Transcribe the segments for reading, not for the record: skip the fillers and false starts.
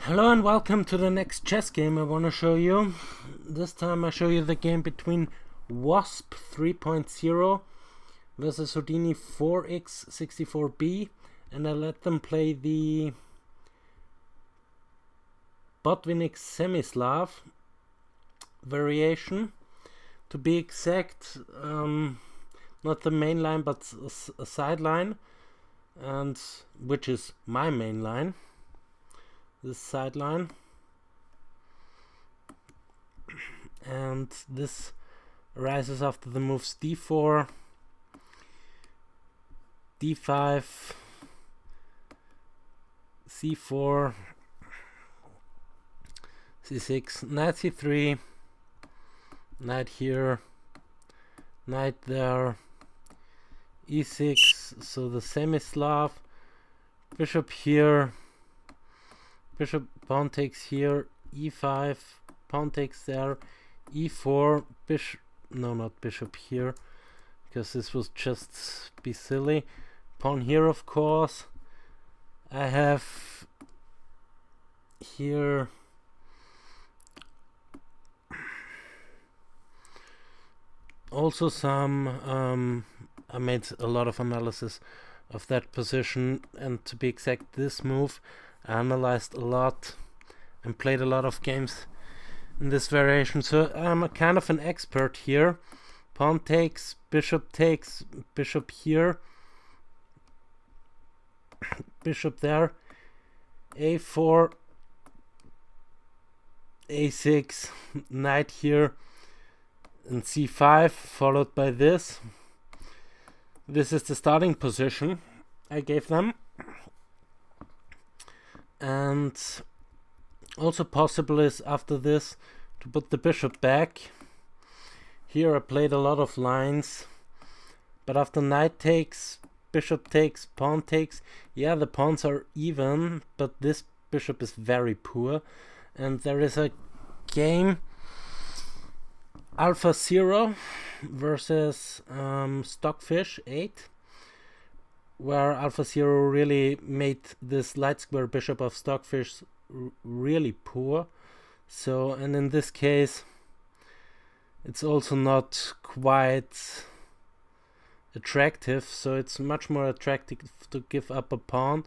Hello and welcome to the next chess game I want to show you. This time I show you the game between Wasp 3.0 versus Houdini 4x64B, and I let them play the Botvinnik Semi-Slav variation. To be exact, not the main line but a side line, and which is my main line. This sideline, and this arises after the moves d4, d5, c4, c6, knight c3, knight here, knight there, e6, so the semi-Slav, bishop here, bishop, pawn takes here, e5, pawn takes there, e4, bishop, no, not bishop here, because this was just be silly, pawn here, of course. I have here also some, I made a lot of analysis of that position, and to be exact, this move I analyzed a lot and played a lot of games in this variation, so I'm a kind of an expert here. Pawn takes, bishop here, bishop there, a4, a6, knight here, and c5, followed by this. This is the starting position I gave them. And also possible is after this to put the bishop back. Here I played a lot of lines, but after knight takes, bishop takes, pawn takes, yeah, the pawns are even, but this bishop is very poor. And there is a game Alpha 0 versus Stockfish 8, where Alpha 0 really made this light square bishop of Stockfish really poor. So, and in this case, it's also not quite attractive, so it's much more attractive to give up a pawn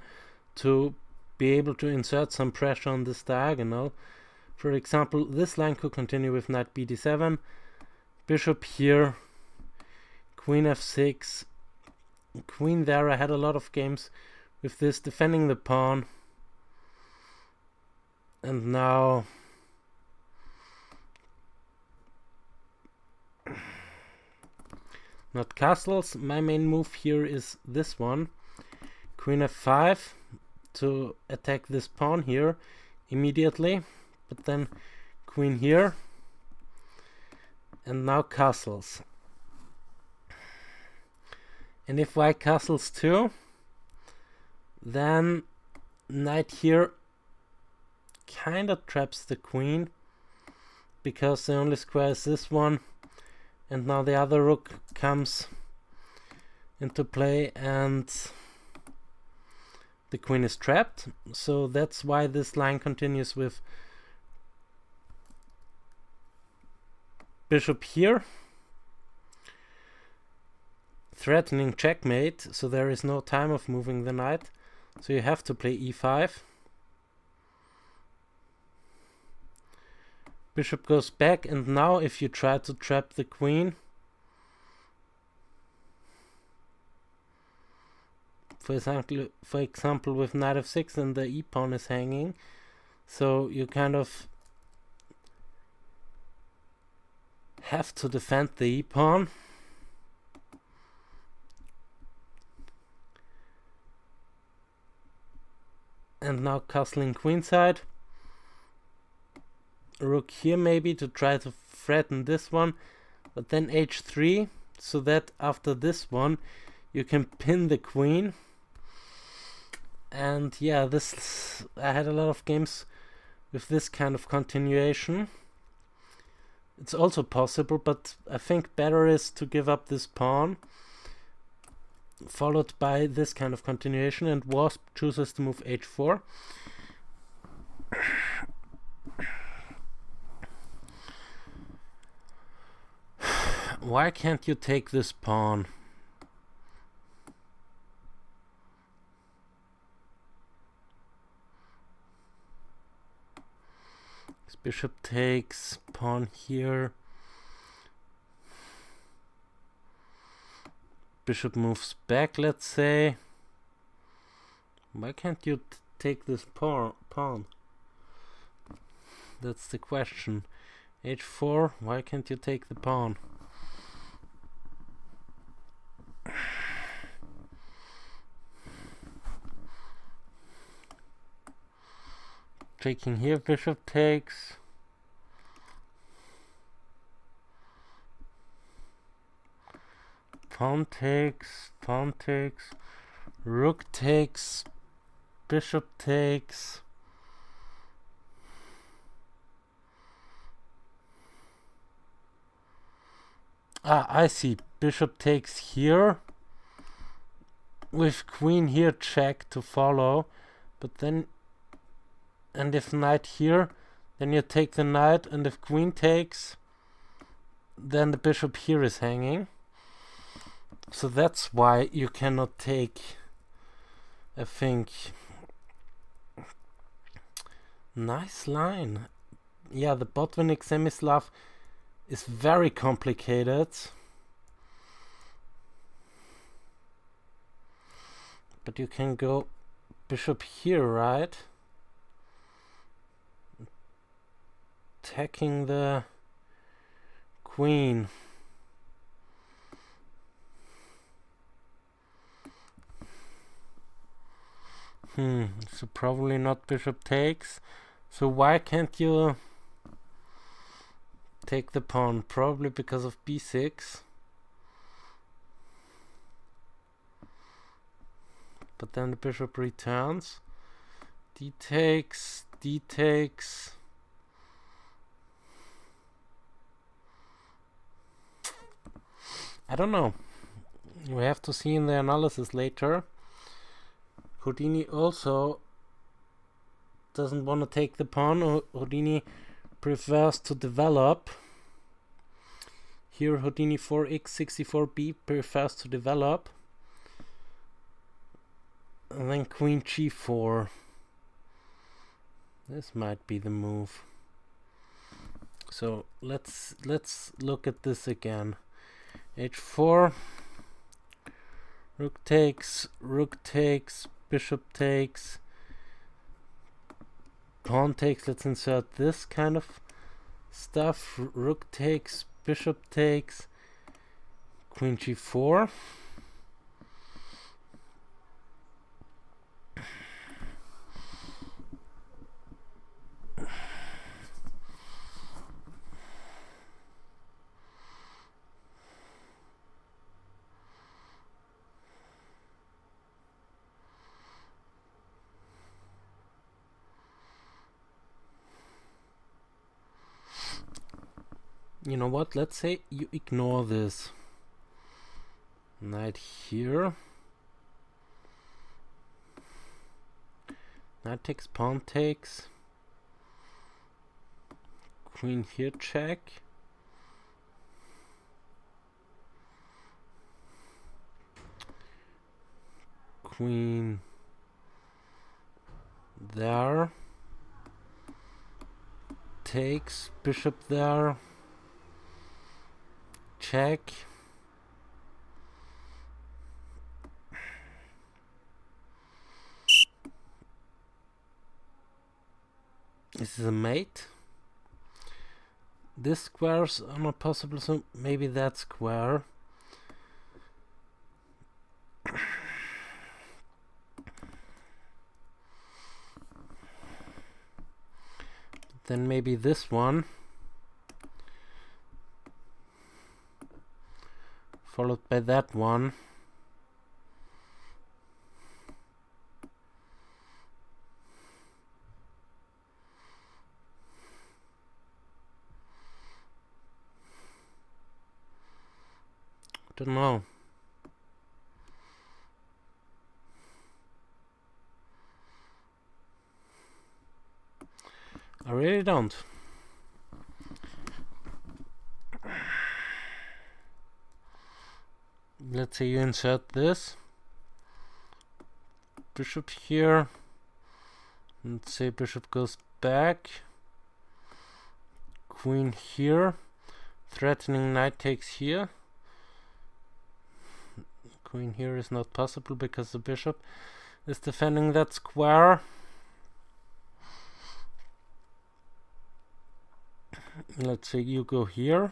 to be able to insert some pressure on this diagonal. For example, this line could continue with knight bd7, bishop here, queen f6, queen there. I had a lot of games with this, defending the pawn, and now not castles. My main move here is this one, queen f5, to attack this pawn here immediately, but then queen here, and now castles. And if white castles too, then knight here kind of traps the queen, because the only square is this one, and now the other rook comes into play and the queen is trapped. So that's why this line continues with bishop here, threatening checkmate, so there is no time of moving the knight, so you have to play e5. Bishop goes back, and now if you try to trap the queen, for example with knight f6, and the e-pawn is hanging, so you kind of have to defend the e-pawn. And now castling queenside, rook here maybe to try to threaten this one, but then h3, so that after this one you can pin the queen. And yeah, this, I had a lot of games with this kind of continuation. It's also possible, but I think better is to give up this pawn, followed by this kind of continuation, and Wasp chooses to move h4. Why can't you take this pawn? This bishop takes, pawn here. Bishop moves back, let's say. Why can't you take this pawn? That's the question. h4, why can't you take the pawn? Taking here, bishop takes. Pawn takes, rook takes, bishop takes. Ah, I see. Bishop takes here. With queen here, check to follow. But then, and if knight here, then you take the knight, and if queen takes, then the bishop here is hanging. So that's why you cannot take, I think. Nice line. Yeah, the Botvinnik Semislav is very complicated. But you can go bishop here, right? Attacking the queen. So probably not bishop takes. So why can't you take the pawn? Probably because of b6. But then the bishop returns. D takes, D takes. I don't know. We have to see in the analysis later. Houdini also doesn't want to take the pawn. Houdini prefers to develop. Here Houdini for x64B prefers to develop. And then queen g4. This might be the move. So let's look at this again. h4. Rook takes, bishop takes, pawn takes. Let's insert this kind of stuff. Rook takes, bishop takes, queen g4. You know what? Let's say you ignore this. Knight here. Knight takes, pawn takes. Queen here, check. Queen there. Takes, bishop there. Check. This is a mate. This squares are not possible, so maybe that square. Then maybe this one. Followed by that one. Don't know. I really don't. Let's say you insert this bishop here. Let's say bishop goes back. Queen here. Threatening knight takes here. Queen here is not possible because the bishop is defending that square. Let's say you go here.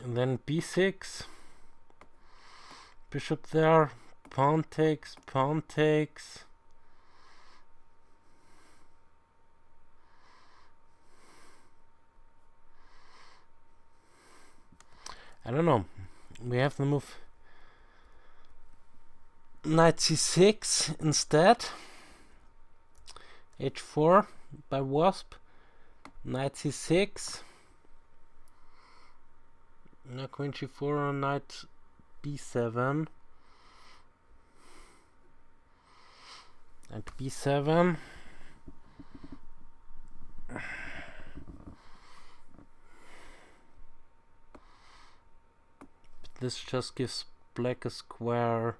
And then b6. Bishop there. Pawn takes, pawn takes. I don't know. We have the move knight c6 instead. h4 by Wasp. Knight c6. Now queen g4 or knight b7. Knight b7. This just gives black a square.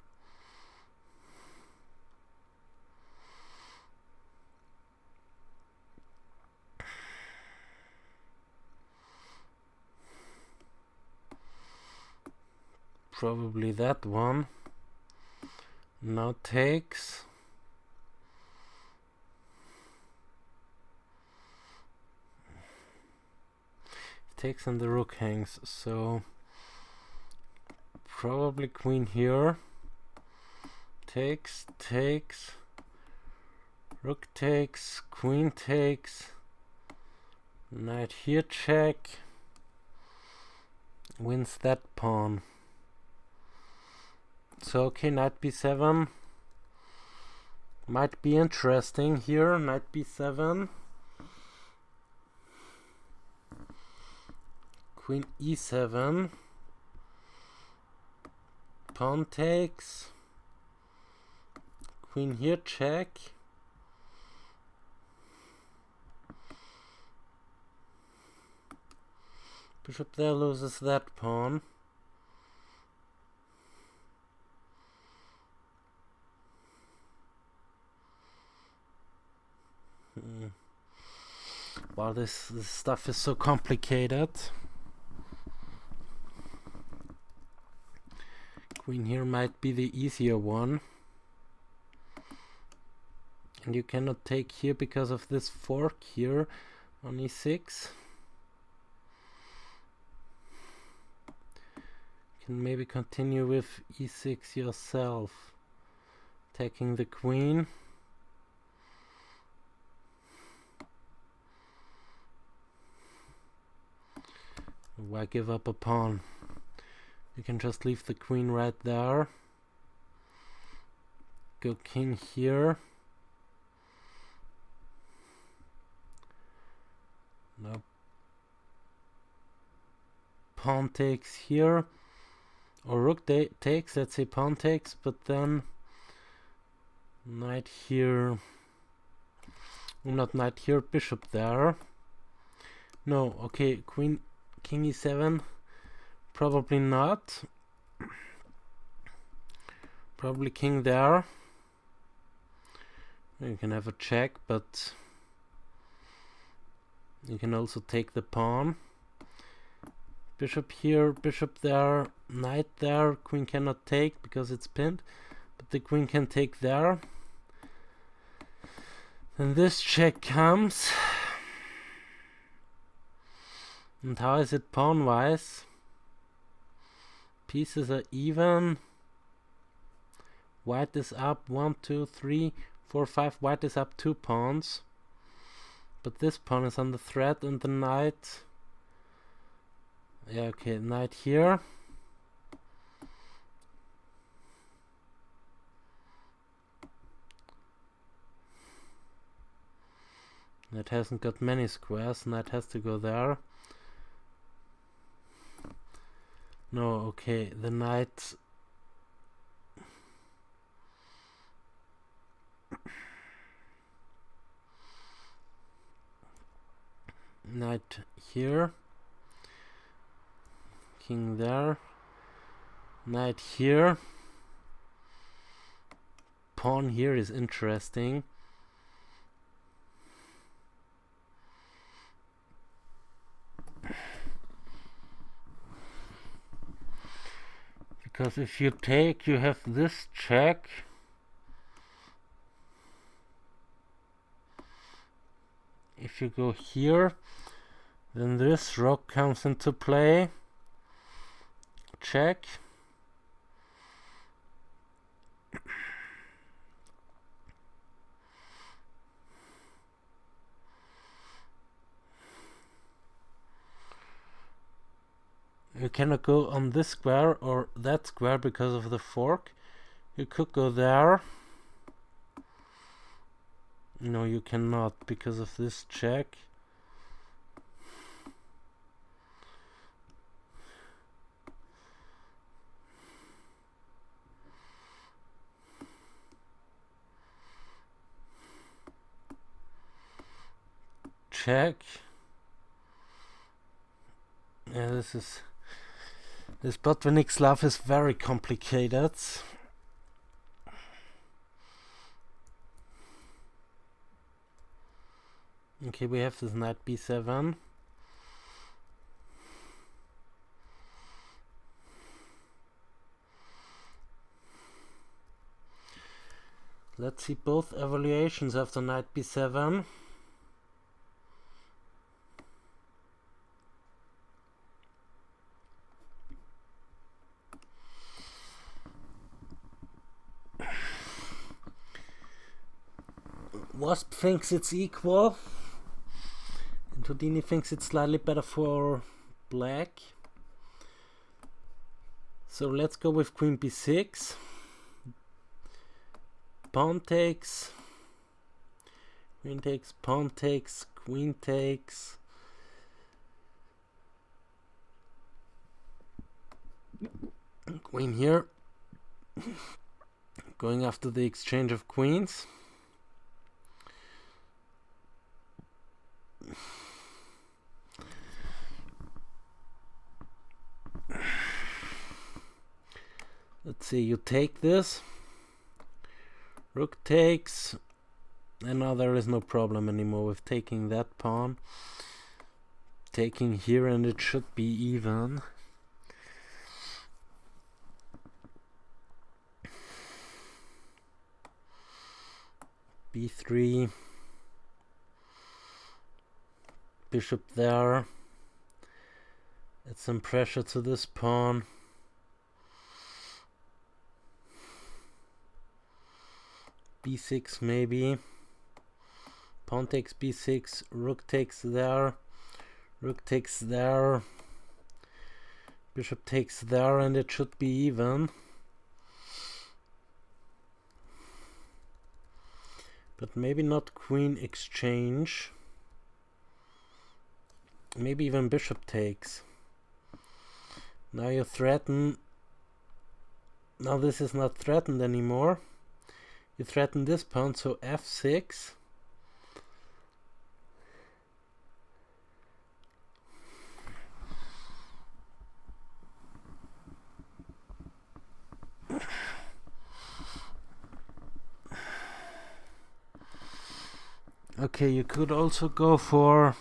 Probably that one. Now takes. Takes and the rook hangs, so probably queen here. Takes, takes. Rook takes, queen takes. Knight here check. Wins that pawn. So okay, knight b7 might be interesting here. Knight b7, queen e7, pawn takes, queen here check, bishop there loses that pawn. Wow, this stuff is so complicated. Queen here might be the easier one. And you cannot take here because of this fork here on e6. You can maybe continue with e6 yourself, taking the queen. Why give up a pawn? You can just leave the queen right there. Go king here. Now pawn takes here. Or rook takes, let's say pawn takes, but then knight here. Not knight here, bishop there. No, okay, queen, king e7. Probably not. Probably king there. You can have a check, but you can also take the pawn. Bishop here, bishop there, knight there. Queen cannot take because it's pinned, but the queen can take there. Then this check comes. And how is it pawn-wise? Pieces are even. White is up 1, 2, 3, 4, 5. White is up 2 pawns. But this pawn is on the threat and the knight. Yeah, okay, knight here. Knight hasn't got many squares. Knight has to go there. No, okay, the knight. Knight here. King there. Knight here. Pawn here is interesting. Because if you take, you have this check. If you go here, then this rook comes into play. Check. You cannot go on this square or that square because of the fork. You could go there. No, you cannot because of this check. Check. Yeah, this Botvinnik Slav is very complicated. Okay, we have this knight b7. Let's see both evaluations of the knight b7. Wasp thinks it's equal, and Houdini thinks it's slightly better for black. So let's go with queen b6. Pawn takes, queen takes, pawn takes, queen takes. Queen here, going after the exchange of queens. Let's see, you take this, rook takes, and now there is no problem anymore with taking that pawn. Taking here and it should be even. b3, bishop there, add some pressure to this pawn. b6 maybe, pawn takes b6, rook takes there, rook takes there, bishop takes there, and it should be even. But maybe not queen exchange. Maybe even bishop takes. Now you threaten. Now this is not threatened anymore. You threaten this pawn, so f6. Okay, you could also go for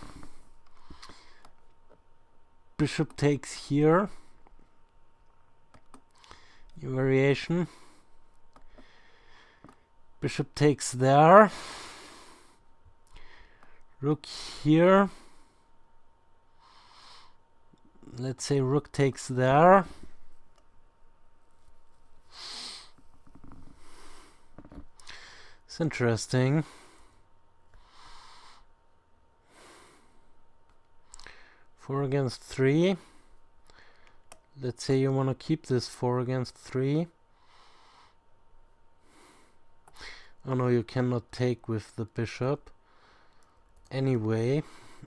bishop takes here. New variation. Bishop takes there. Rook here. Let's say rook takes there. It's interesting. Four against three. Let's say you want to keep this 4 against 3. Oh no, you cannot take with the bishop. Anyway,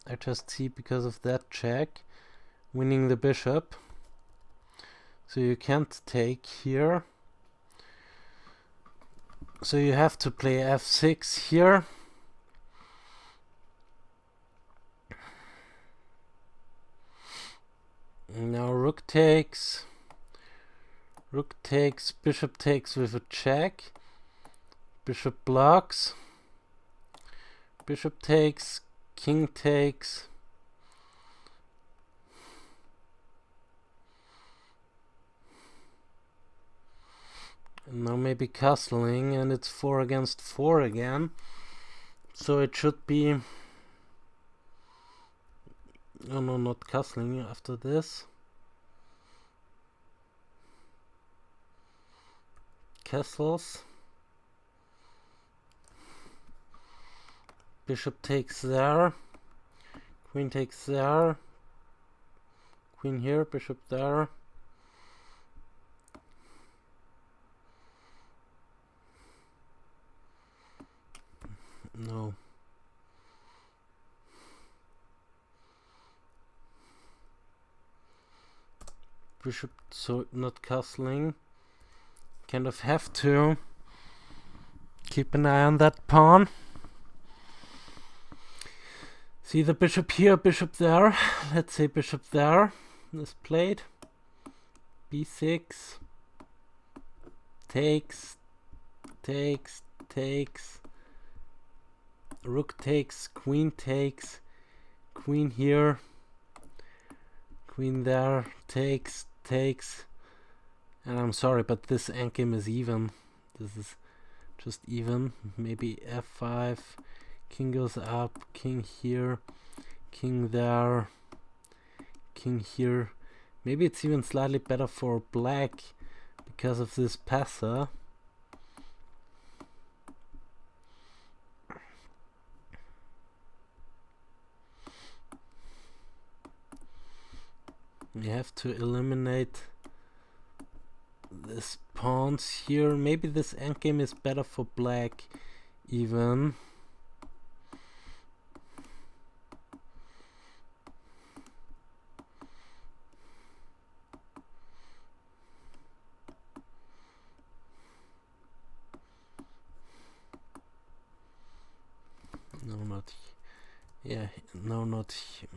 I just see because of that check, winning the bishop. So you can't take here. So you have to play f6 here. Now rook takes, bishop takes with a check, bishop blocks, bishop takes, king takes, and now maybe castling, and it's 4 against 4 again, so it should be, oh no, not castling after this, castles, bishop takes there, queen takes there, queen here, bishop there, no, bishop, so not castling, kind of have to keep an eye on that pawn. See the bishop here, bishop there, let's say bishop there is played, b6, takes, rook takes, queen here, queen there, takes, and I'm sorry, but this endgame is even. This is just even. Maybe f5, king goes up, king here, king there, king here. Maybe it's even slightly better for black because of this passer. We have to eliminate this pawns here. Maybe this endgame is better for black even. No, not here. Yeah, no, not here.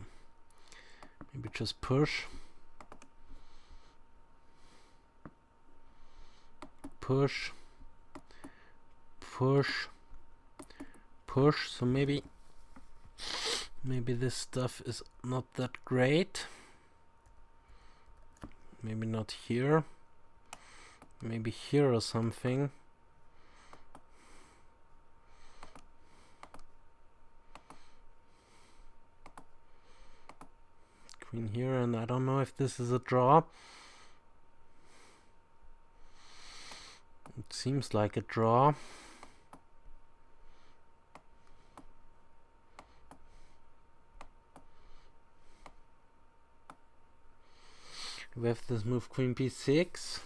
Maybe just push. Push, so maybe this stuff is not that great. Maybe not here, maybe here or something. Queen here, and I don't know if this is a draw. It seems like a draw. We have this move queen b6.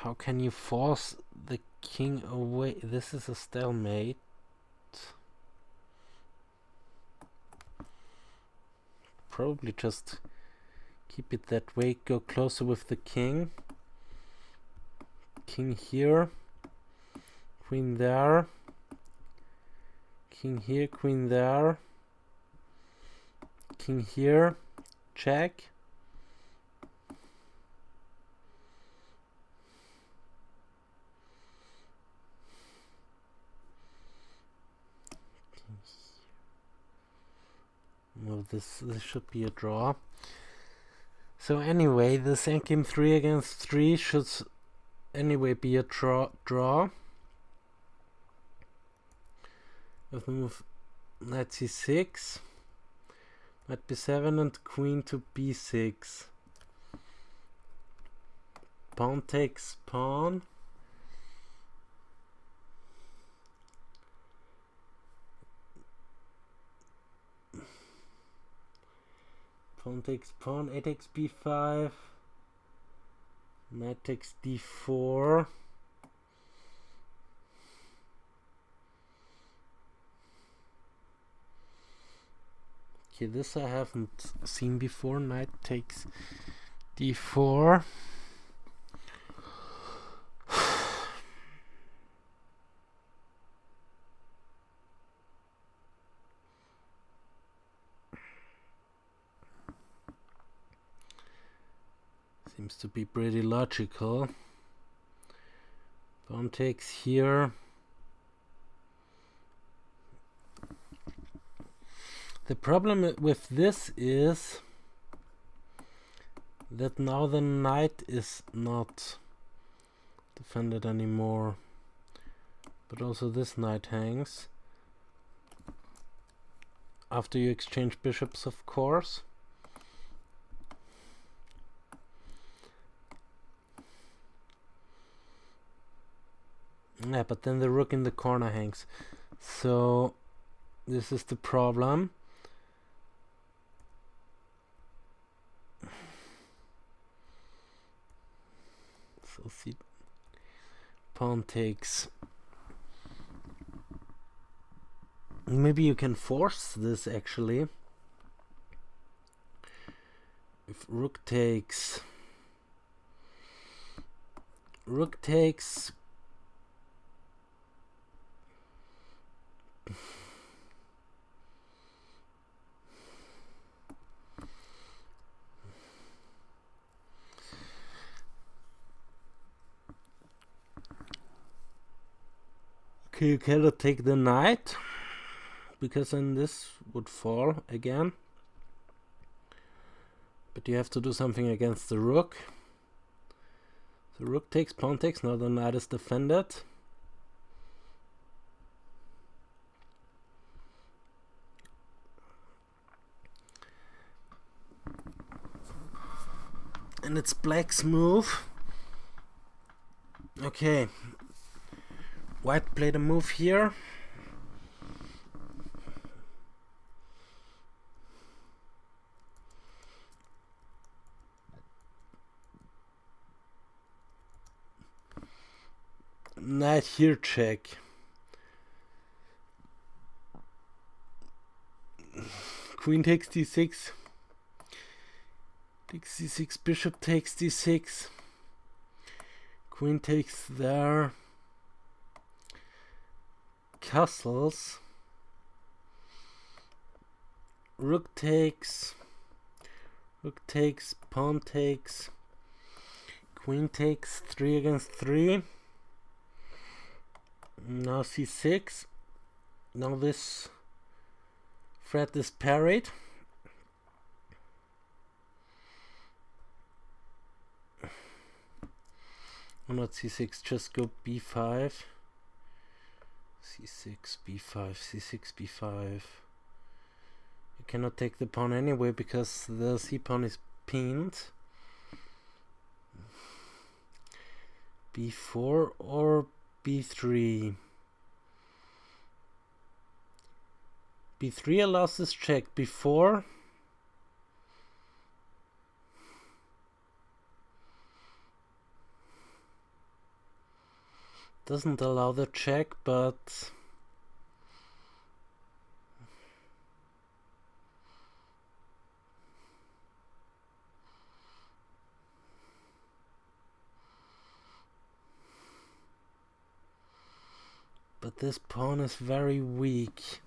How can you force the king away? This is a stalemate. Probably just keep it that way, go closer with the king. King here, queen there, king here, queen there, king here, check. Well, this should be a draw. So anyway, this endgame 3 against 3 should anyway be a draw. With the move knight c6, knight b7 and queen to b6. Pawn takes pawn. Pawn takes pawn, a takes b5. Knight takes d4. Okay, this I haven't seen before. Knight takes d4. Seems to be pretty logical. Pawn takes here. The problem with this is that now the knight is not defended anymore, but also this knight hangs. After you exchange bishops, of course. Yeah, but then the rook in the corner hangs. So this is the problem. So see, pawn takes. Maybe you can force this actually. If rook takes, okay, you cannot take the knight, because then this would fall again. But you have to do something against the rook. So rook takes, pawn takes, now the knight is defended. And it's black's move. Okay. White played a move here. Knight here check. Queen takes d6. Takes d6, bishop takes d6. Queen takes there. Castles. Rook takes. Rook takes, pawn takes. Queen takes 3 against 3. Now c6. Now this threat is parried. Or not c6, just go b5. c6, b5, c6, b5. You cannot take the pawn anyway because the c-pawn is pinned. b4 or b3. b3 allows this check. b4 doesn't allow the check, but this pawn is very weak.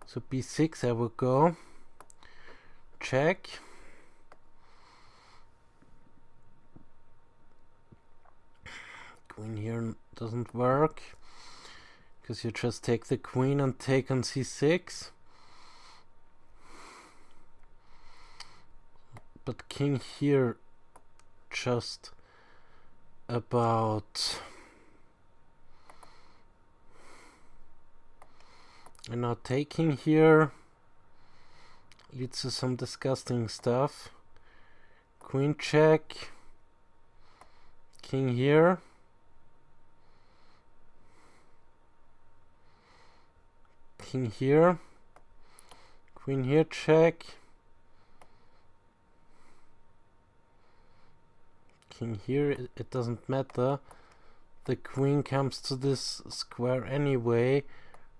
So b6 I will go. Check. Queen here doesn't work because you just take the queen and take on c6. But king here just about. And now taking here leads to some disgusting stuff. Queen check. King here. King here. Queen here, check. King here, it doesn't matter. The queen comes to this square anyway,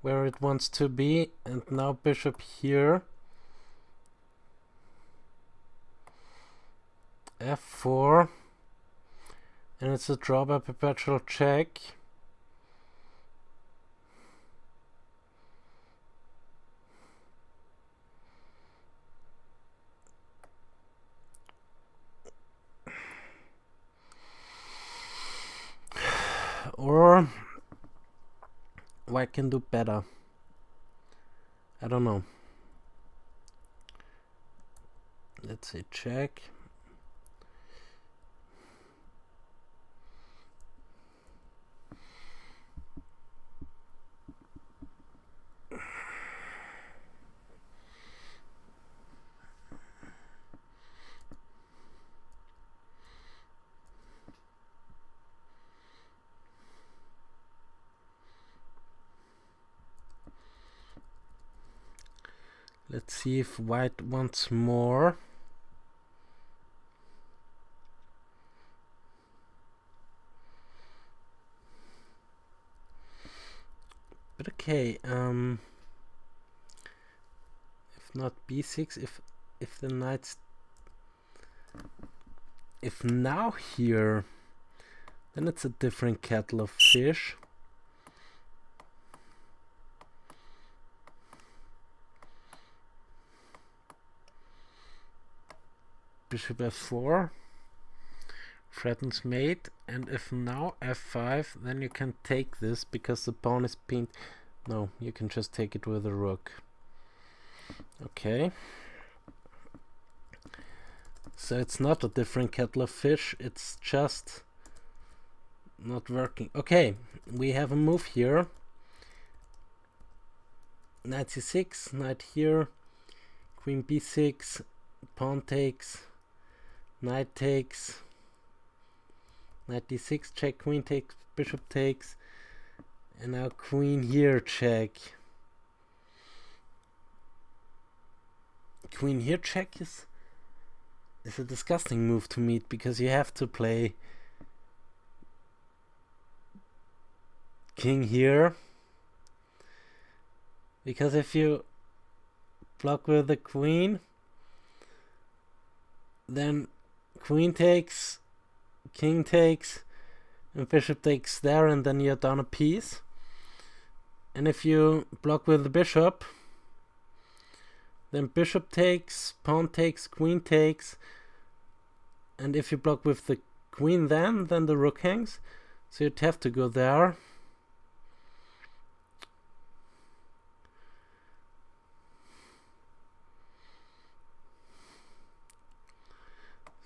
where it wants to be, and now bishop here. F4, and it's a draw by perpetual check. Or white can do better. I don't know. Let's say check. Let's see if white wants more. But okay, if not b6, if the knight's, if now here, then it's a different kettle of fish. Bishop f4 threatens mate, and if now f5, then you can take this because the pawn is pinned. No, you can just take it with a rook. Okay. So it's not a different kettle of fish, it's just not working. Okay, we have a move here. Knight c6, knight here, queen b6, pawn takes, knight takes, knight d6, check, queen takes, bishop takes, and now queen here, check. Queen here check is a disgusting move to meet, because you have to play king here, because if you block with the queen, then queen takes, king takes, and bishop takes there, and then you're down a piece. And if you block with the bishop, then bishop takes, pawn takes, queen takes, and if you block with the queen, then the rook hangs, so you'd have to go there.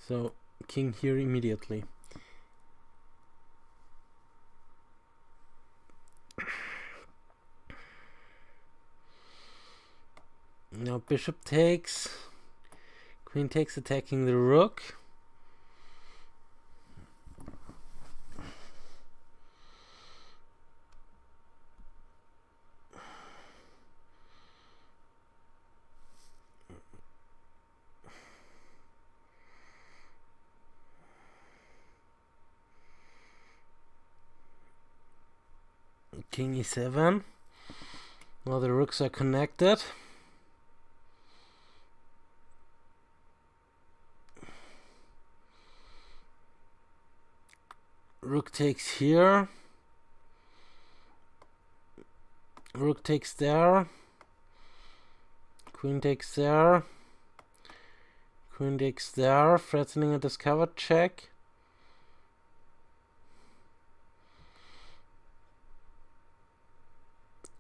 So king here immediately. Now bishop takes, queen takes, attacking the rook. King e7. Now the rooks are connected. Rook takes here. Rook takes there. Queen takes there. Queen takes there, threatening a discovered check.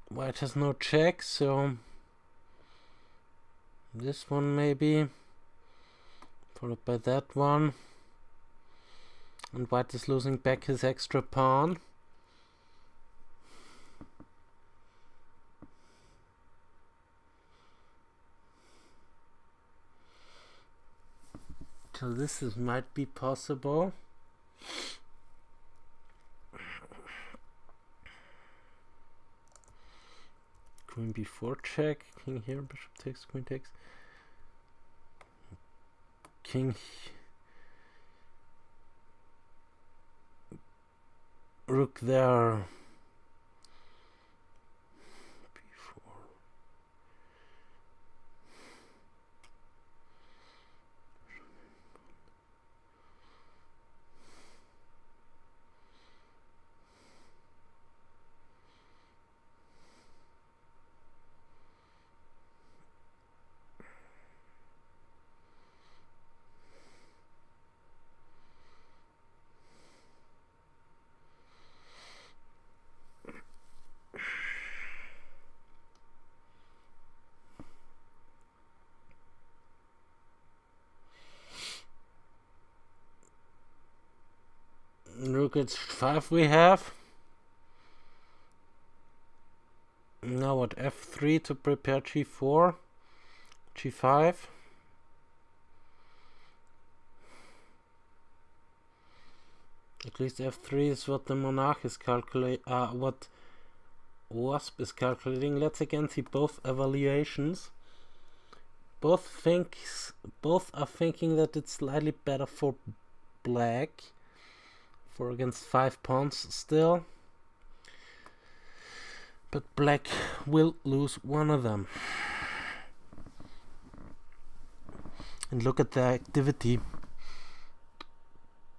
White has no check, so this one maybe, followed by that one. And white is losing back his extra pawn. So this might be possible. Queen b4 check, king here, bishop takes, queen takes, king, rook there, b4, rook h5 we have. Now what, f3 to prepare g4, g5. At least f3 is what the monarch is what Wasp is calculating. Let's again see both evaluations. Both are thinking that it's slightly better for black, for against 5 pawns still. But black will lose one of them. And look at the activity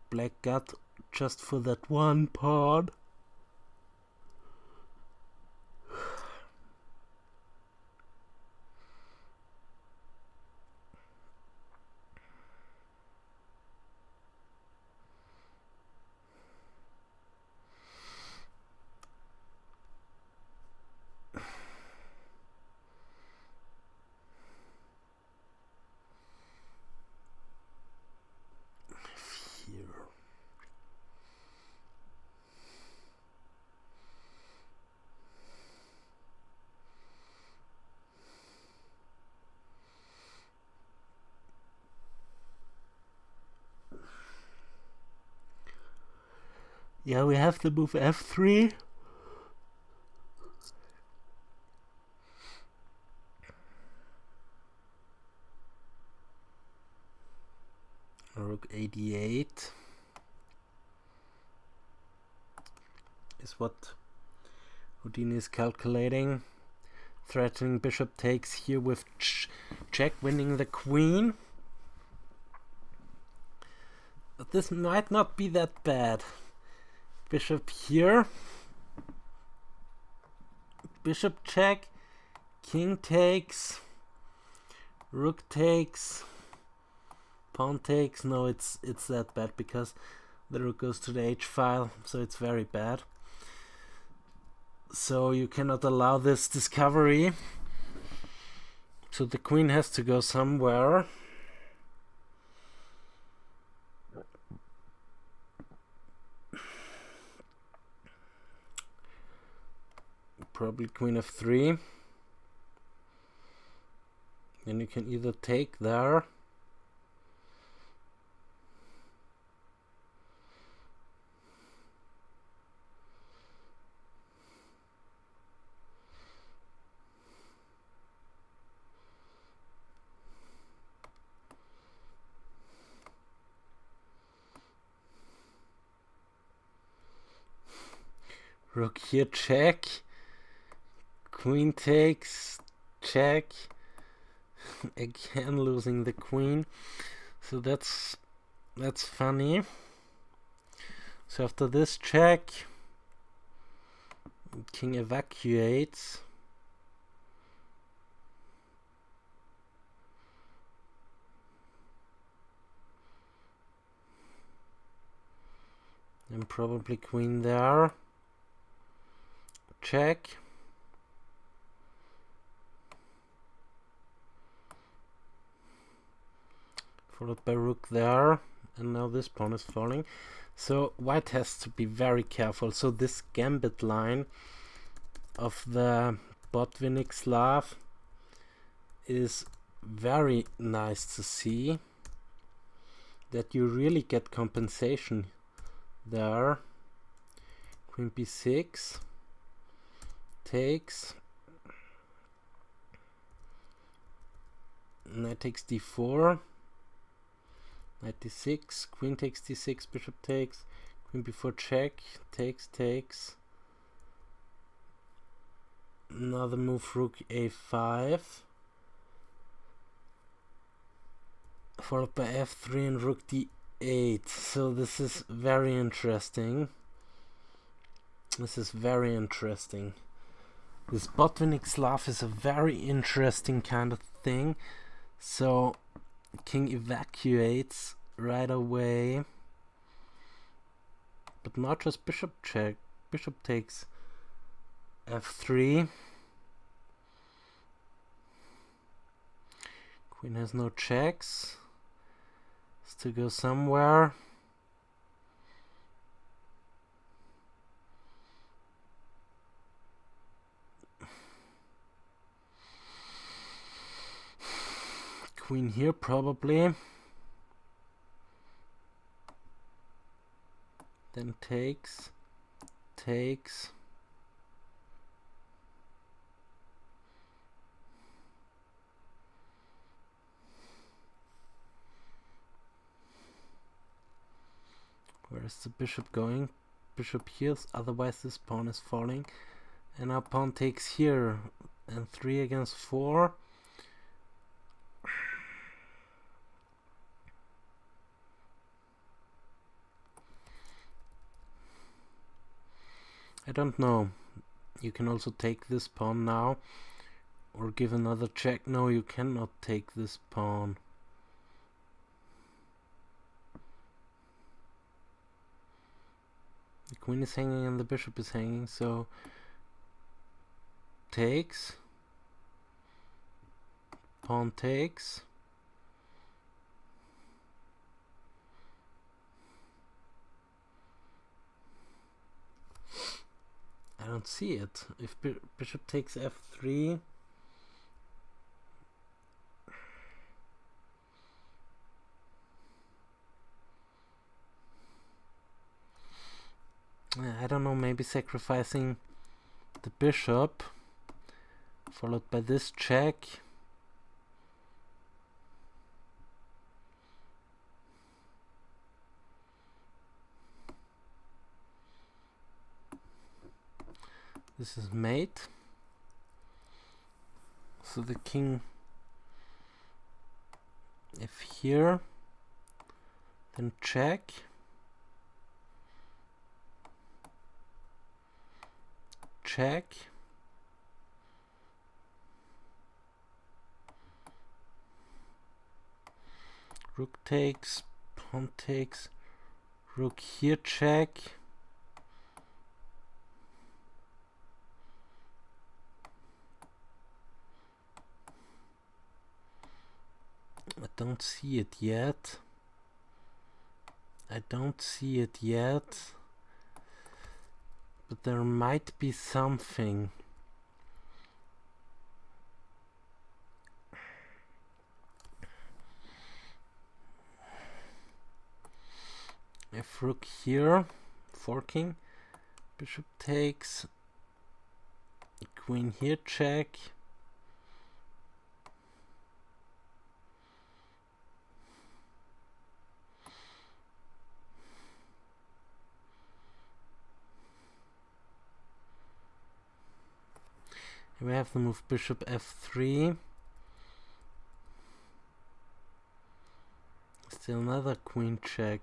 black got just for that one pawn. Yeah, we have to move f3. Rook a8 is what Houdini is calculating. Threatening bishop takes here with check, winning the queen. But this might not be that bad. Bishop here, bishop check, king takes, rook takes, pawn takes. No, it's that bad because the rook goes to the h file, so it's very bad. So you cannot allow this discovery. So the queen has to go somewhere. Probably queen f3. Then you can either take there, rook here check, queen takes, check, again losing the queen. So that's funny. So after this check, king evacuates. And probably queen there, check. Followed by rook there, and now this pawn is falling. So white has to be very careful. So this gambit line of the Botvinnik Slav is very nice to see, that you really get compensation there. Queen b6 takes, Knight takes d4. Knight d6. Queen takes d6. Bishop takes. Queen b4 check. Takes. Another move, rook a5. Followed by f3 and rook d8. So this is very interesting. This Botvinnik Slav is a very interesting kind of thing. So king evacuates right away. But not just bishop check. Bishop takes f3. Queen has no checks. Has to go somewhere. Queen here probably. Then takes. Where is the bishop going? Bishop here, otherwise this pawn is falling. And our pawn takes here. And 3 against 4. I don't know. You can also take this pawn now. Or give another check. No, you cannot take this pawn. The queen is hanging and the bishop is hanging, so takes. Pawn takes. I don't see it. If bishop takes f3, I don't know, maybe sacrificing the bishop, followed by this check. This is mate. So the king, if here, then check. Check. Rook takes, pawn takes, rook here check. I don't see it yet. But there might be something. If rook here, forking, bishop takes, queen here check. We have to move bishop f3. Still another queen check.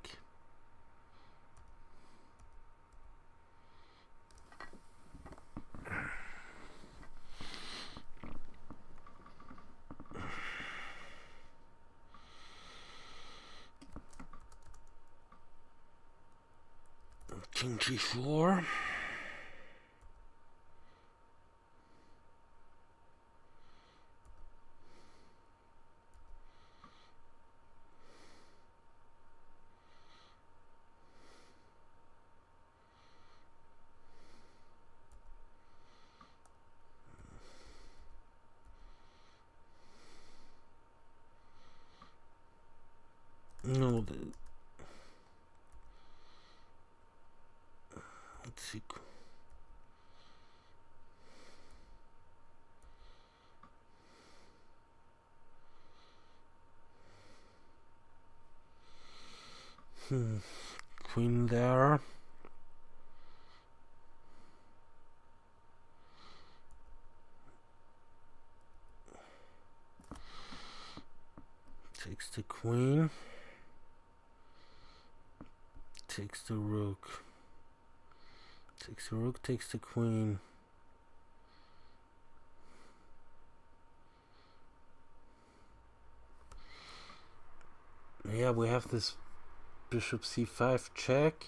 King g4. No, let's see. Queen there. Takes the queen. Takes the rook. Takes the rook, takes the queen. Yeah, we have this bishop c5 check.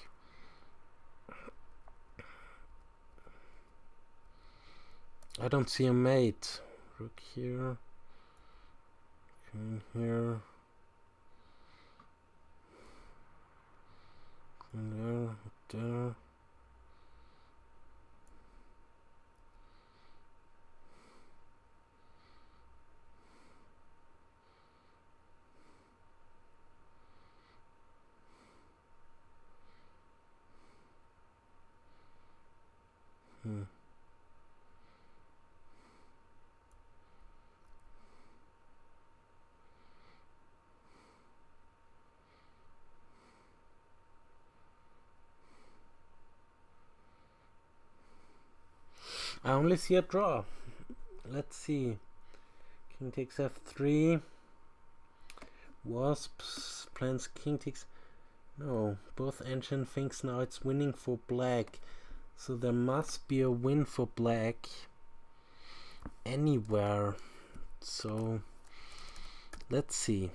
I don't see a mate. Rook here. Queen here. Queen there, there. I only see a draw. Let's see. King takes f3. Wasp plans king takes... No, both engine thinks now it's winning for black. So there must be a win for black anywhere. So let's see.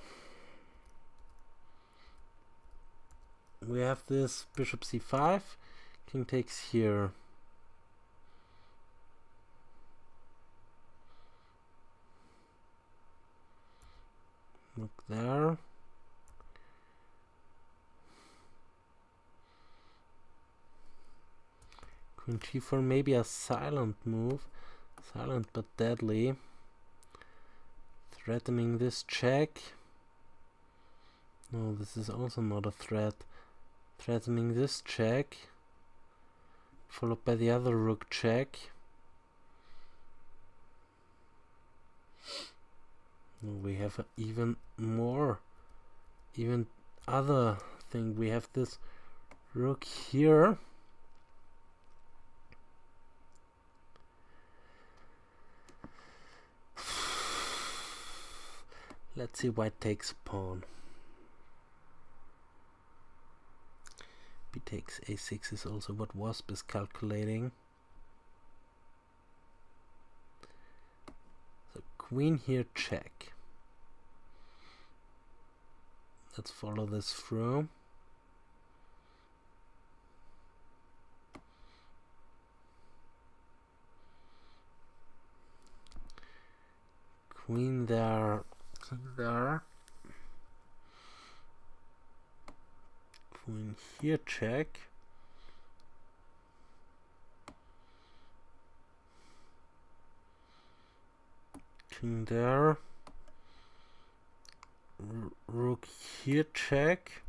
We have this bishop c5. King takes here. Look there. Queen g4, maybe a silent move. Silent but deadly. Threatening this check. No, this is also not a threat. Threatening this check. Followed by the other rook check. We have even more, even other thing. We have this rook here. Let's see, white takes pawn. B takes a6 is also what Wasp is calculating. So queen here check. Let's follow this through. Queen there, king there. Queen here check. King there. Rook here check.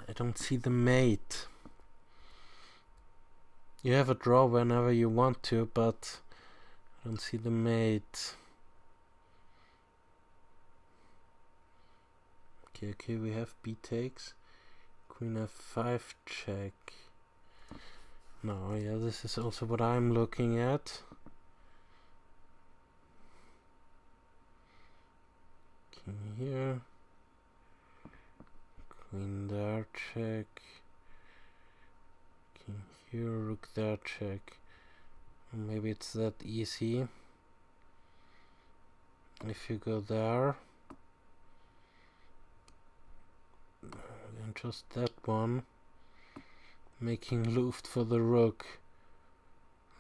I don't see the mate. You have a draw whenever you want to, but I don't see the mate. Okay, we have b takes. Queen f5 check. No, yeah, this is also what I'm looking at. King here. Queen there check. King here, rook there check. Maybe it's that easy. If you go there. And just that one. Making Luft for the rook.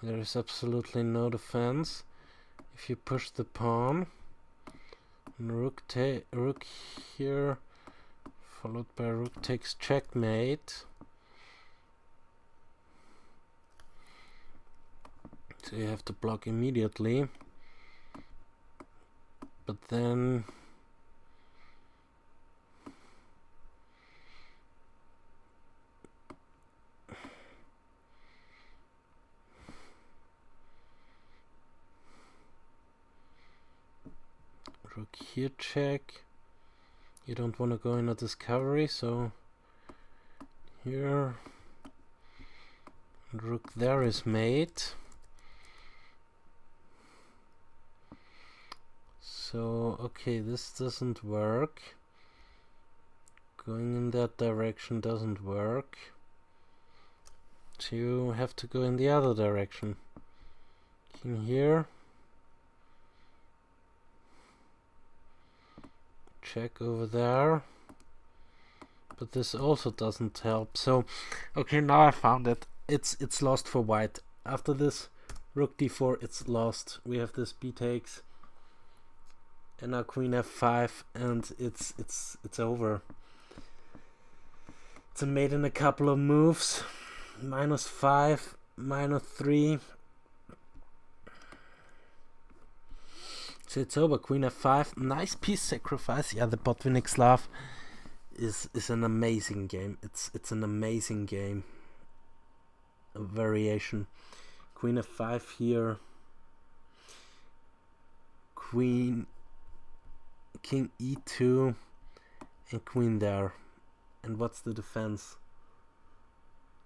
There is absolutely no defense. If you push the pawn. And rook here. Followed by rook takes checkmate. So you have to block immediately. But then Rook here check. You don't want to go in a discovery, so here. Rook there is mate. So, okay, this doesn't work. Going in that direction doesn't work. So you have to go in the other direction. King here. Check over there. But this also doesn't help. So, okay, now I found it. It's lost for white. After this rook d4, it's lost. We have this b takes, and now queen f5, and it's over. It's a mate in a couple of moves. -5, -3. So it's over. Queen f5. Nice piece sacrifice. Yeah, the Botvinnik Slav is an amazing game. It's an amazing game. A variation. Queen f5 here. Queen, king e2, and queen there. And what's the defense?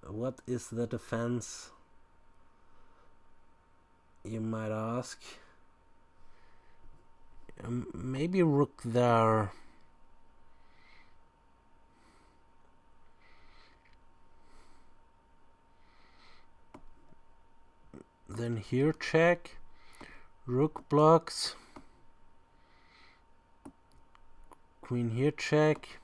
What is the defense? You might ask. Maybe rook there. Then here check. Rook blocks. Queen here check.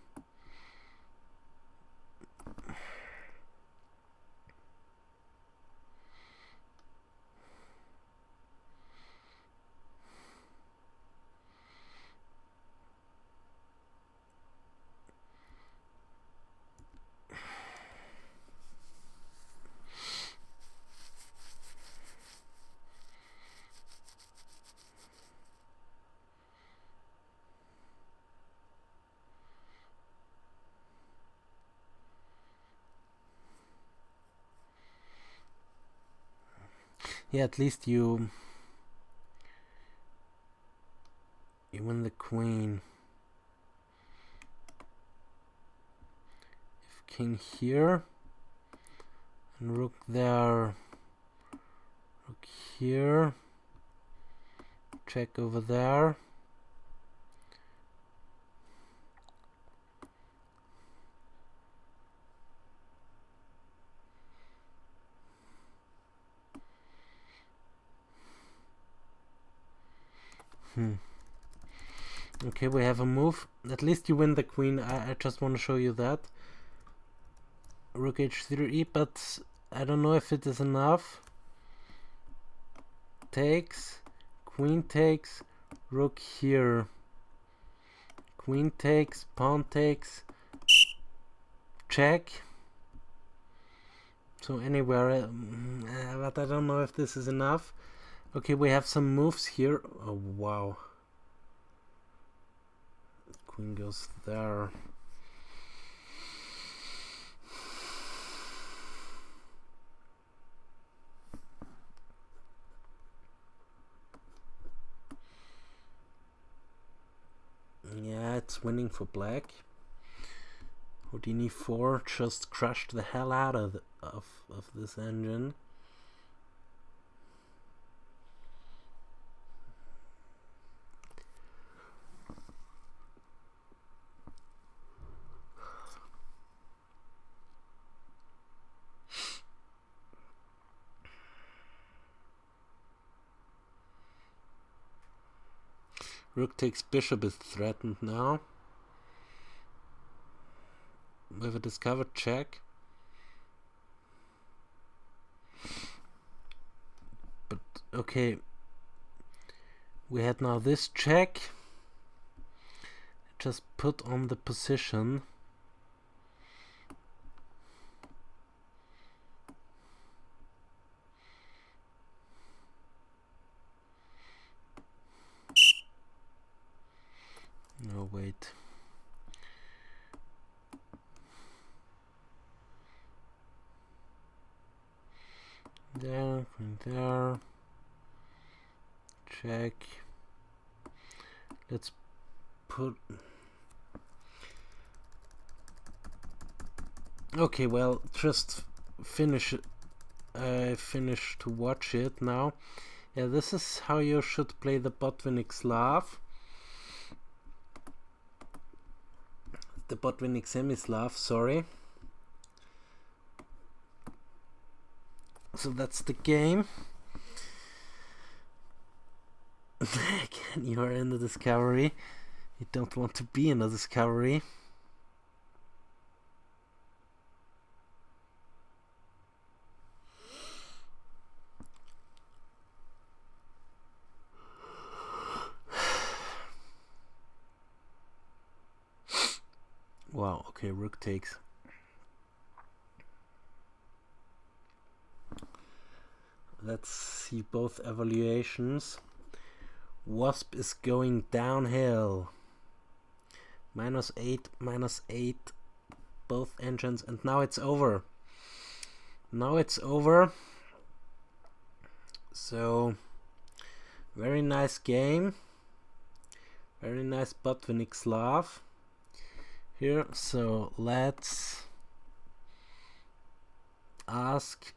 Yeah, at least you win the queen. If king here and rook there, rook here, check over there. Okay, we have a move. At least you win the queen. I just want to show you that. Rook h3e, but I don't know if it is enough. Takes, queen takes, rook here. Queen takes, pawn takes, check. So anywhere, but I don't know if this is enough. Okay, we have some moves here. Oh, wow. Queen goes there. Yeah, it's winning for black. Houdini 4 just crushed the hell out of this engine. Rook takes bishop is threatened now. With a discovered check. But okay. We had now this check. Just put on the position. No, wait. There, there. Check. Let's put... Okay, well, just finish it. I finished to watch it now. Yeah, this is how you should play the Botvinnik Slav. The Botvinnik Semi-Slav, sorry. So that's the game. Again, you are in the discovery. You don't want to be in the discovery. Wow, okay, rook takes. Let's see both evaluations. Wasp is going downhill. -8, -8. Both engines, and now it's over. Now it's over. So, very nice game. Very nice Botvinnik Slav here. So let's ask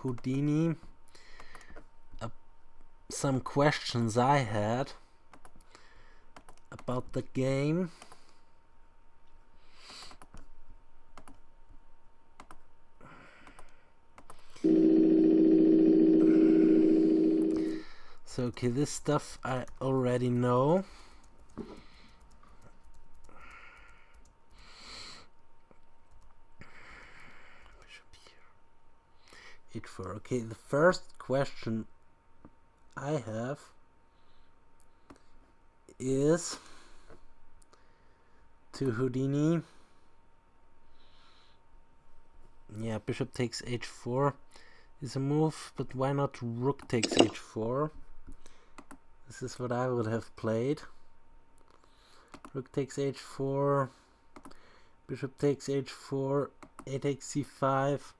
Houdini some questions I had about the game. So okay, this stuff I already know. H4. Okay, the first question I have is to Houdini. Yeah, bishop takes h4 is a move, but why not rook takes h4? This is what I would have played. Rook takes h4, bishop takes h4, a takes c5.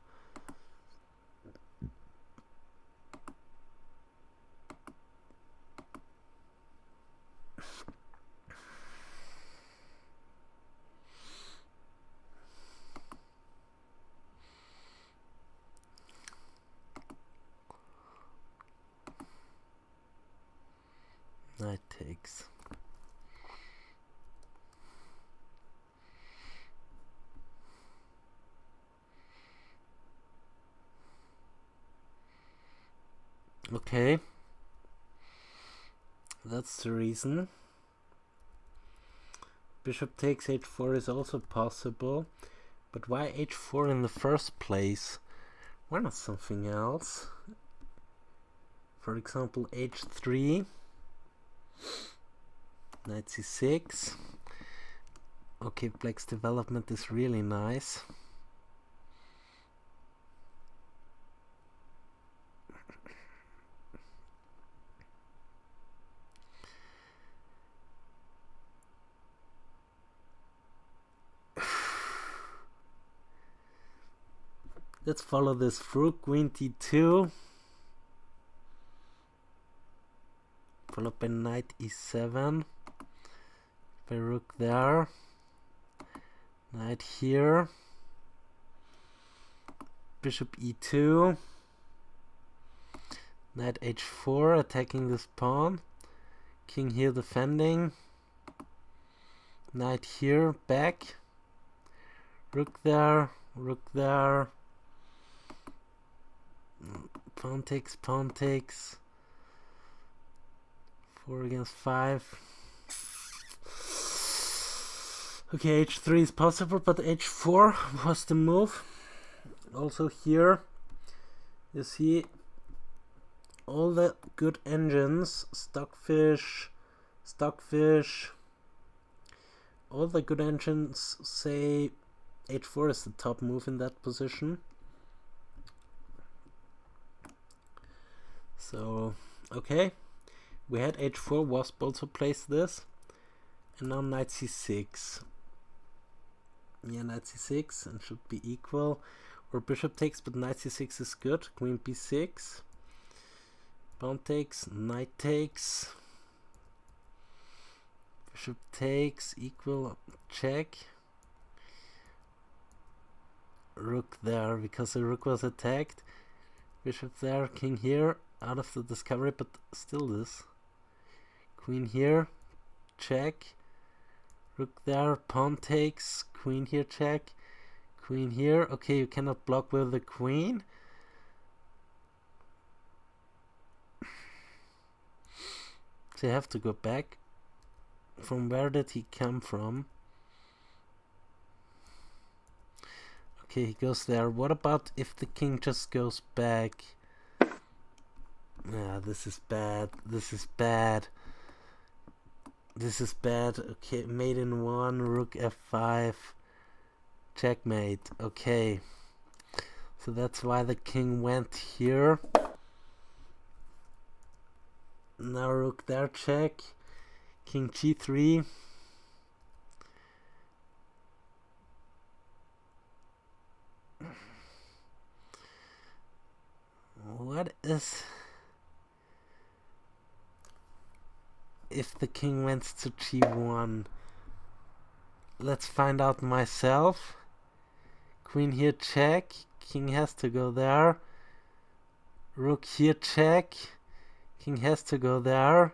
Knight takes. Okay, that's the reason. Bishop takes h4 is also possible, but why h4 in the first place? Why not something else? For example, h3, knight c6. Okay, black's development is really nice. Let's follow this through. Queen d2, followed by knight e7, by rook there, knight here, bishop e2, knight h4, attacking this pawn, king here defending, knight here, back, rook there, pawn takes, 4 against 5. Okay, h3 is possible, but h4 was the move. Also here, you see all the good engines, Stockfish, all the good engines say h4 is the top move in that position. So, okay, we had h4, Wasp also plays this, and now knight c6. Yeah, knight c6, and should be equal, or bishop takes, but knight c6 is good, queen b6, pawn takes, knight takes, Bishop takes equal check. Rook there because the rook was attacked. Bishop there, king here, out of the discovery, but still this. Queen here, check. Rook there, pawn takes, queen here, check. Queen here, okay, you cannot block with the queen. So you have to go back. From where did he come from? Okay, he goes there. What about if the king just goes back? Yeah, this is bad. This is bad. This is bad. Okay, mate in 1, rook f5. Checkmate. Okay. So that's why the king went here. Now rook there, check. King g3. What is... if the king went to g1? Let's find out myself. Queen here, check. King has to go there. Rook here, check. King has to go there.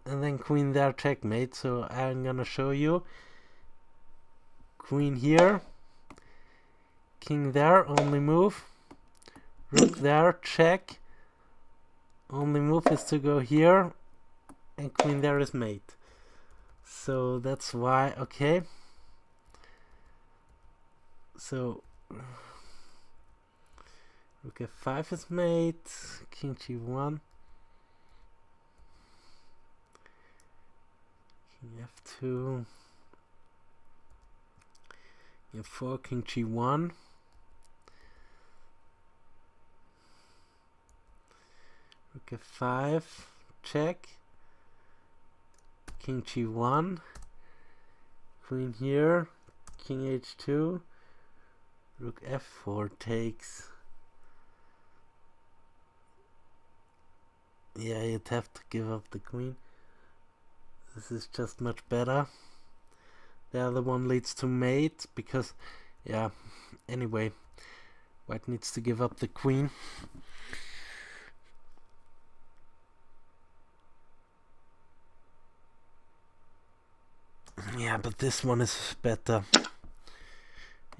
And then queen there, checkmate. So I'm gonna show you. Queen here. King there, only move. Rook there, check. Only move is to go here. And queen there is mate. So that's why, okay. So rook f5 is mate. King g1. King f2. f4, king g1. Rook f5, check. King g1. Queen here. King h2. Rook f4 takes. Yeah, you'd have to give up the queen. This is just much better. The other one leads to mate because, yeah, anyway, white needs to give up the queen. Yeah, but this one is better.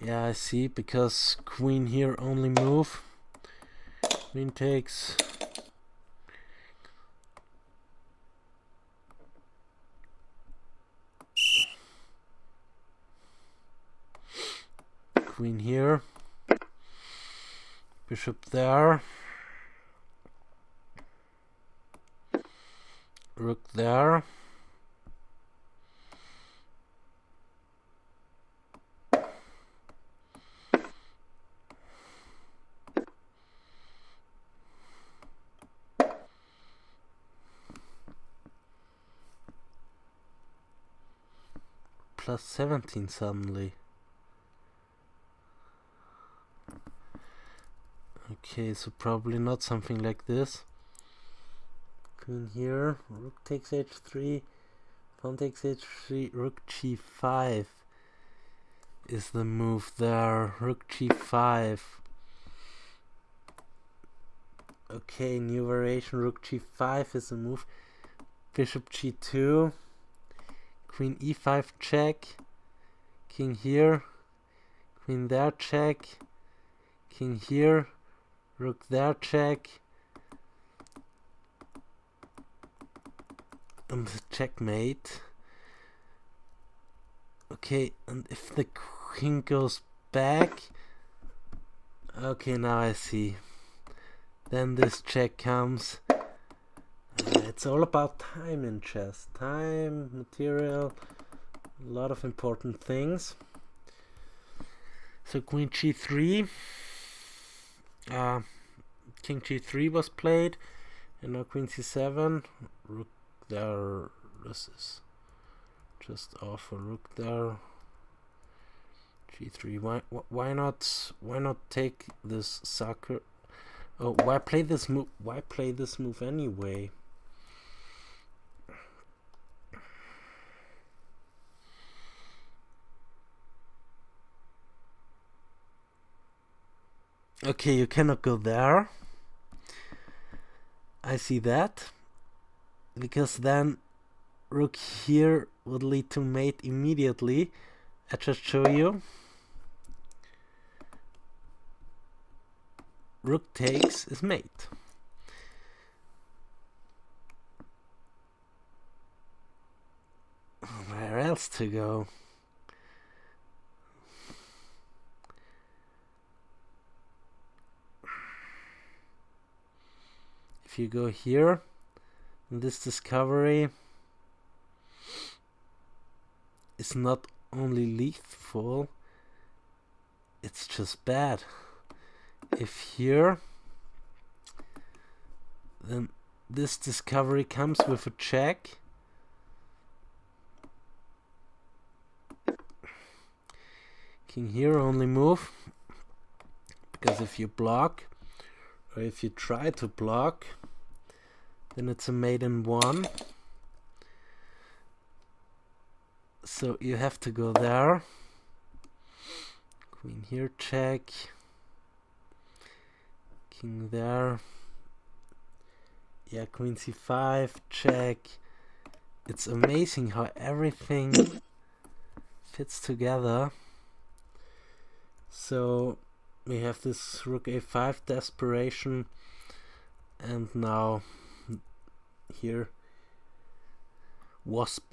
Yeah, I see, because queen here only move. Queen takes. Queen here. Bishop there. Rook there. Plus 17 suddenly. Okay, so probably not something like this. Queen here, rook takes h3, pawn takes h3, rook g5 is the move there. Rook g5. Okay, new variation, rook g5 is the move. Bishop g2. Queen e5 check. King here. Queen there check. King here. Rook there check. And checkmate. Okay, and if the king goes back... Okay, now I see. Then this check comes. It's all about time in chess. Time, material, a lot of important things. So queen g3. King g3 was played. And now queen c7. Rook there. This is just off a rook there. g3. Why not take this sucker? Oh, why play this move? Why play this move anyway? Okay, you cannot go there. I see that. Because then rook here would lead to mate immediately. I just show you. Rook takes is mate. Where else to go? If you go here, this discovery is not only lethal, it's just bad. If here, then this discovery comes with a check. King here only move, because if you block, or if you try to block, then it's a mate in one. So you have to go there. Queen here, check. King there. Yeah, queen c5, check. It's amazing how everything fits together. So we have this rook a5 desperation, and now here Wasp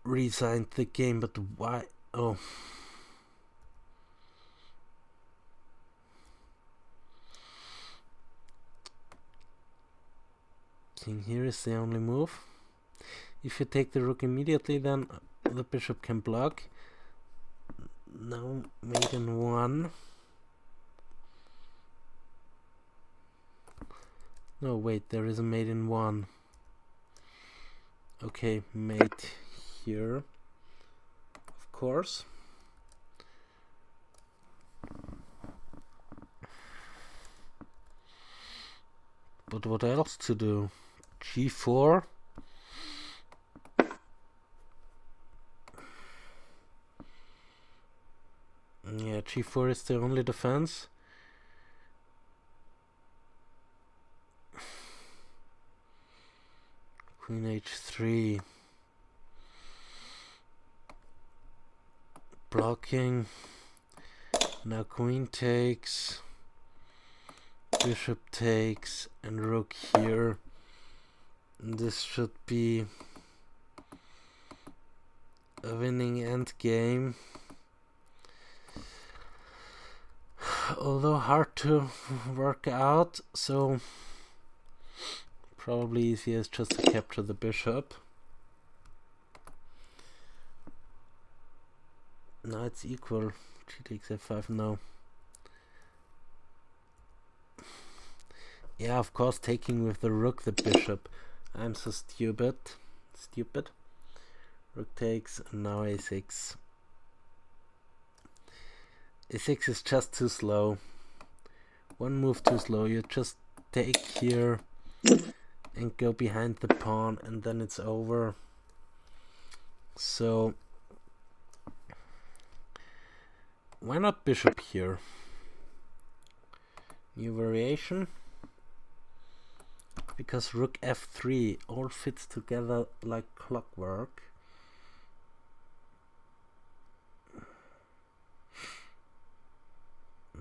resigned the game, but why? Oh, king here is the only move. If you take the rook immediately, then the bishop can block. Now mate in one. No, wait, there is a mate in one. Okay, mate here, of course. But what else to do? g4. Yeah, g4 is the only defense. Queen h3. Blocking. Now queen takes. Bishop takes. And rook here. And this should be a winning endgame. Although hard to work out, so probably easiest just to capture the bishop. Now it's equal. G takes f5, no. Yeah, of course, taking with the rook the bishop. I'm so stupid. Rook takes, and now a6. a6 is just too slow. One move too slow. You just take here and go behind the pawn, and then it's over. So why not bishop here? New variation. Because rook f3 all fits together like clockwork.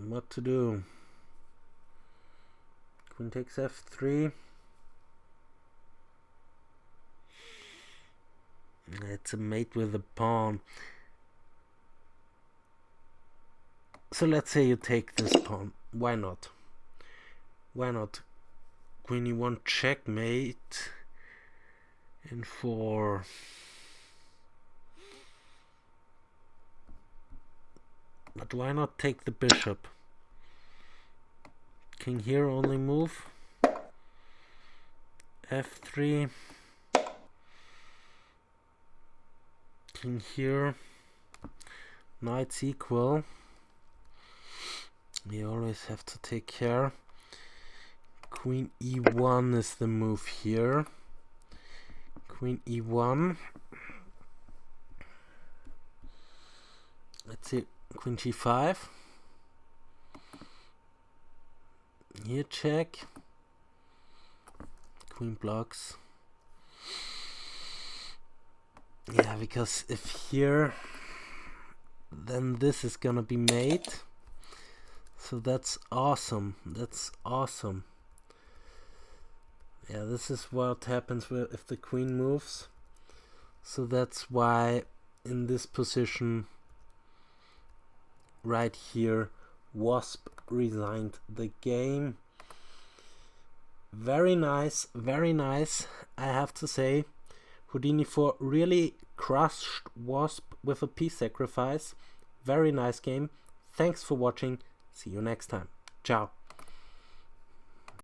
What to do? Queen takes f3. It's a mate with a pawn. So let's say you take this pawn. Why not? Why not? Queen e1 checkmate. In 4. But why not take the bishop? King here only move. f3. King here. Knight's equal. You always have to take care. Queen e1 is the move here. Queen e1. Let's see. Queen g5. Here check. Queen blocks. Yeah, because if here, then this is gonna be mate. So that's awesome. That's awesome. Yeah, this is what happens if the queen moves. So that's why in this position right here, Wasp resigned the game. Very nice, I have to say. Houdini 4 really crushed Wasp with a piece sacrifice. Very nice game. Thanks for watching. See you next time. Ciao.